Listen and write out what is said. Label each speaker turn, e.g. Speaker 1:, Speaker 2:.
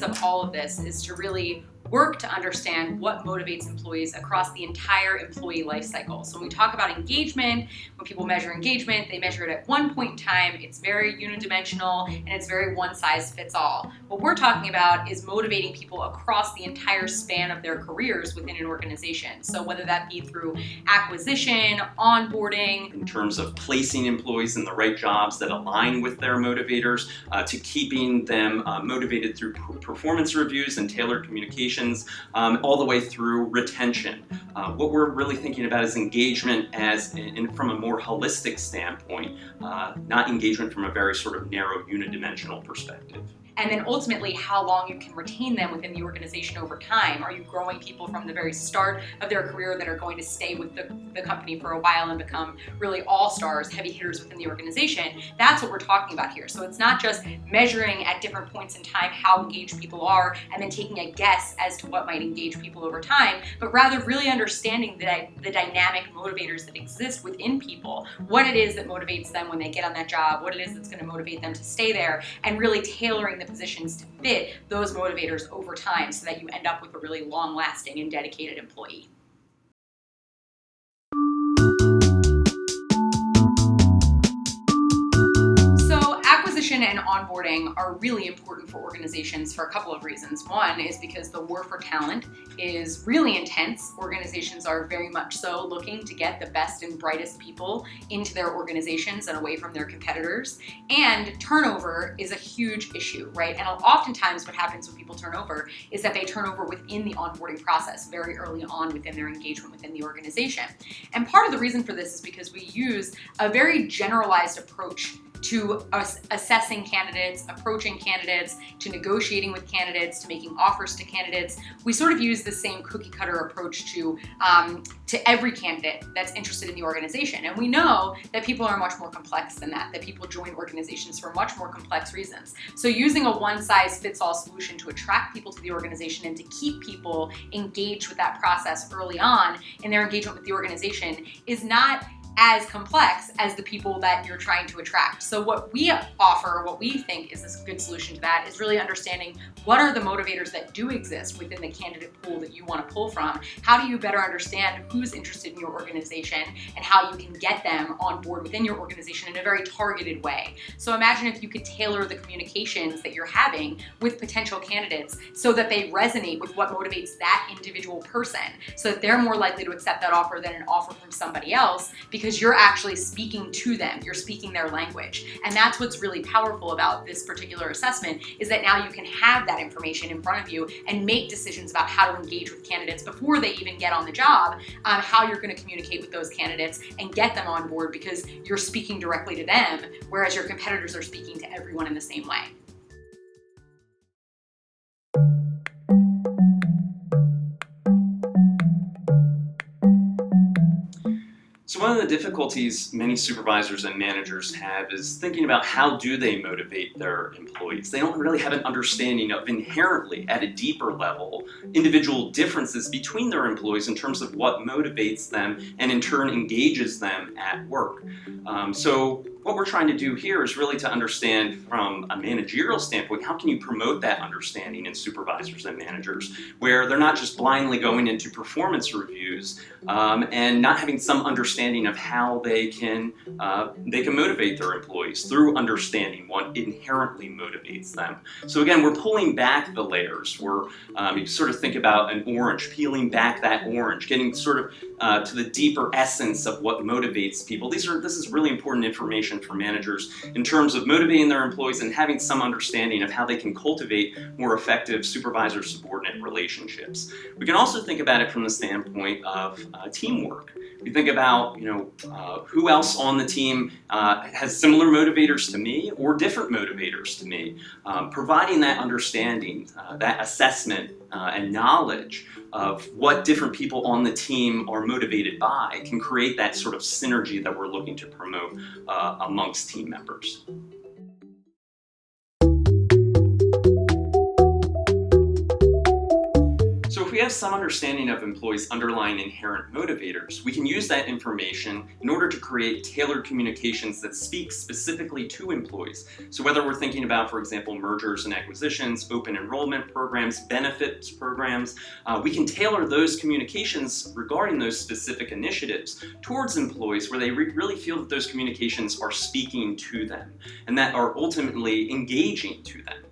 Speaker 1: of all of this is to really work to understand what motivates employees across the entire employee life cycle. So when we talk about engagement, when people measure engagement, they measure it at one point in time. It's very unidimensional and it's very one size fits all. What we're talking about is motivating people across the entire span of their careers within an organization. So whether that be through acquisition, onboarding,
Speaker 2: in terms of placing employees in the right jobs that align with their motivators, to keeping them motivated through performance reviews and tailored communications, all the way through retention. What we're really thinking about is engagement from a more holistic standpoint, not engagement from a very sort of narrow unidimensional perspective.
Speaker 1: And then ultimately how long you can retain them within the organization over time. Are you growing people from the very start of their career that are going to stay with the company for a while and become really all-stars, heavy hitters within the organization? That's what we're talking about here. So it's not just measuring at different points in time how engaged people are and then taking a guess as to what might engage people over time, but rather really understanding the dynamic motivators that exist within people, what it is that motivates them when they get on that job, what it is that's going to motivate them to stay there, and really tailoring the positions to fit those motivators over time so that you end up with a really long-lasting and dedicated employee. Acquisition and onboarding are really important for organizations for a couple of reasons. One is because the war for talent is really intense. Organizations are very much so looking to get the best and brightest people into their organizations and away from their competitors. And turnover is a huge issue, right? And oftentimes what happens when people turn over is that they turn over within the onboarding process very early on within their engagement within the organization. And part of the reason for this is because we use a very generalized approach to assessing candidates, approaching candidates, to negotiating with candidates, to making offers to candidates. We sort of use the same cookie cutter approach to every candidate that's interested in the organization. And we know that people are much more complex than that people join organizations for much more complex reasons. So using a one-size-fits-all solution to attract people to the organization and to keep people engaged with that process early on in their engagement with the organization is not as complex as the people that you're trying to attract. So what we offer, what we think is a good solution to that, is really understanding what are the motivators that do exist within the candidate pool that you want to pull from. How do you better understand who's interested in your organization and how you can get them on board within your organization in a very targeted way. So imagine if you could tailor the communications that you're having with potential candidates so that they resonate with what motivates that individual person, so that they're more likely to accept that offer than an offer from somebody else, because you're actually speaking to them, you're speaking their language. And that's what's really powerful about this particular assessment, is that now you can have that information in front of you and make decisions about how to engage with candidates before they even get on the job, how you're going to communicate with those candidates and get them on board because you're speaking directly to them, whereas your competitors are speaking to everyone in the same way.
Speaker 2: So one of the difficulties many supervisors and managers have is thinking about how do they motivate their employees. They don't really have an understanding of inherently, at a deeper level, individual differences between their employees in terms of what motivates them and in turn engages them at work. So what we're trying to do here is really to understand from a managerial standpoint, how can you promote that understanding in supervisors and managers, where they're not just blindly going into performance reviews and not having some understanding of how they can motivate their employees through understanding what inherently motivates them. So again, we're pulling back the layers. You sort of think about an orange, peeling back that orange, getting sort of to the deeper essence of what motivates people. This is really important information for managers in terms of motivating their employees and having some understanding of how they can cultivate more effective supervisor-subordinate relationships. We can also think about it from the standpoint of teamwork. We think about, who else on the team has similar motivators to me or different motivators to me. Providing that understanding, that assessment and knowledge of what different people on the team are motivated by can create that sort of synergy that we're looking to promote amongst team members. So if we we have some understanding of employees' underlying inherent motivators, we can use that information in order to create tailored communications that speak specifically to employees. So whether we're thinking about, for example, mergers and acquisitions, open enrollment programs, benefits programs, we can tailor those communications regarding those specific initiatives towards employees where they really feel that those communications are speaking to them and that are ultimately engaging to them.